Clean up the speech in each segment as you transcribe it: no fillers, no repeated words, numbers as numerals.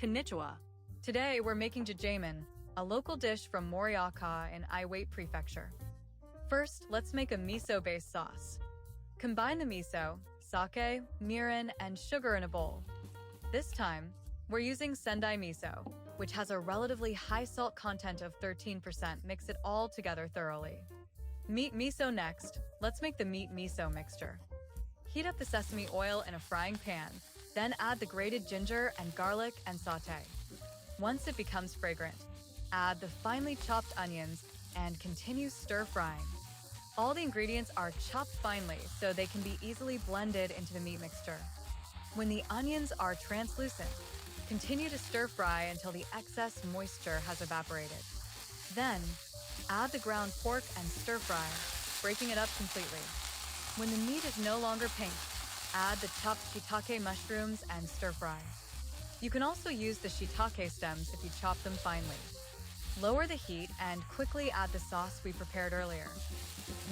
Konnichiwa. Today we're making Jajamen, a local dish from Morioka in Iwate Prefecture. First, let's make a miso-based sauce. Combine the miso, sake, mirin, and sugar in a bowl. This time, we're using Sendai miso, which has a relatively high salt content of 13%. Mix it all together thoroughly. Meat miso next. Let's make the meat miso mixture. Heat up the sesame oil in a frying pan, then add the grated ginger and garlic and saute. Once it becomes fragrant, add the finely chopped onions and continue stir-frying. All the ingredients are chopped finely so they can be easily blended into the meat mixture. When the onions are translucent, continue to stir-fry until the excess moisture has evaporated. Then, add the ground pork and stir-fry, breaking it up completely. When the meat is no longer pink, add the chopped shiitake mushrooms and stir-fry. You can also use the shiitake stems if you chop them finely. Lower the heat and quickly add the sauce we prepared earlier.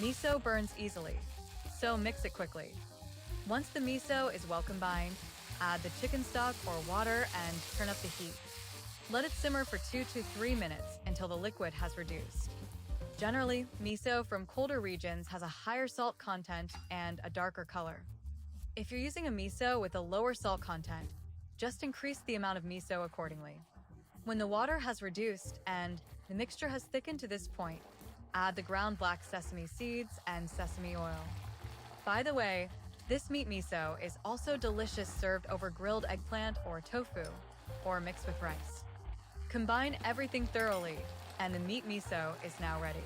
Miso burns easily, so mix it quickly. Once the miso is well combined, add the chicken stock or water and turn up the heat. Let it simmer for 2 to 3 minutes until the liquid has reduced. Generally, miso from colder regions has a higher salt content and a darker color. If you're using a miso with a lower salt content, just increase the amount of miso accordingly. When the water has reduced and the mixture has thickened to this point, add the ground black sesame seeds and sesame oil. By the way, this meat miso is also delicious served over grilled eggplant or tofu, or mixed with rice. Combine everything thoroughly, and the meat miso is now ready.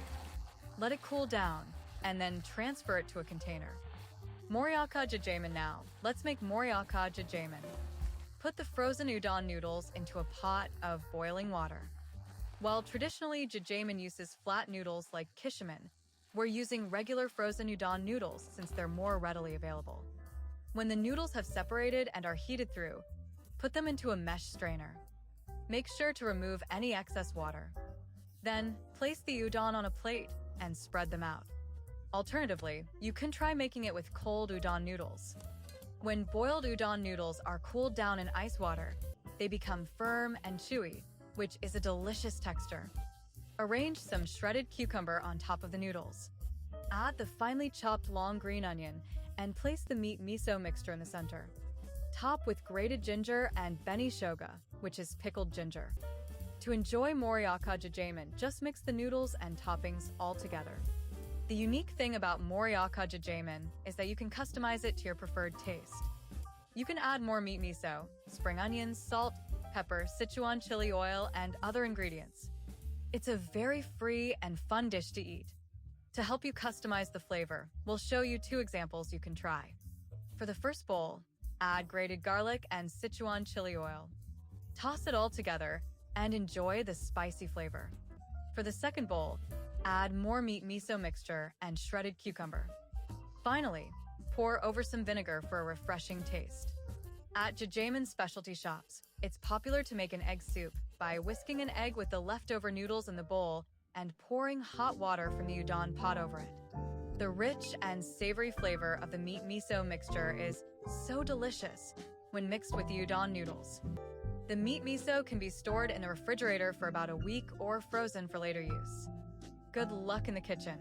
Let it cool down, and then transfer it to a container. Morioka Jajamen now. Let's make Morioka Jajamen. Put the frozen udon noodles into a pot of boiling water. While traditionally Jajamen uses flat noodles like kishimen, we're using regular frozen udon noodles since they're more readily available. When the noodles have separated and are heated through, put them into a mesh strainer. Make sure to remove any excess water. Then, place the udon on a plate and spread them out. Alternatively, you can try making it with cold udon noodles. When boiled udon noodles are cooled down in ice water, they become firm and chewy, which is a delicious texture. Arrange some shredded cucumber on top of the noodles. Add the finely chopped long green onion and place the meat miso mixture in the center. Top with grated ginger and beni shoga, which is pickled ginger. To enjoy Morioka Jajamen, just mix the noodles and toppings all together. The unique thing about Morioka Jajamen is that you can customize it to your preferred taste. You can add more meat miso, spring onions, salt, pepper, Sichuan chili oil, and other ingredients. It's a very free and fun dish to eat. To help you customize the flavor, we'll show you 2 examples you can try. For the first bowl, add grated garlic and Sichuan chili oil. Toss it all together and enjoy the spicy flavor. For the second bowl, add more meat miso mixture and shredded cucumber. Finally, pour over some vinegar for a refreshing taste. At Jajamen specialty shops, it's popular to make an egg soup by whisking an egg with the leftover noodles in the bowl and pouring hot water from the udon pot over it. The rich and savory flavor of the meat miso mixture is so delicious when mixed with the udon noodles. The meat miso can be stored in the refrigerator for about a week or frozen for later use. Good luck in the kitchen!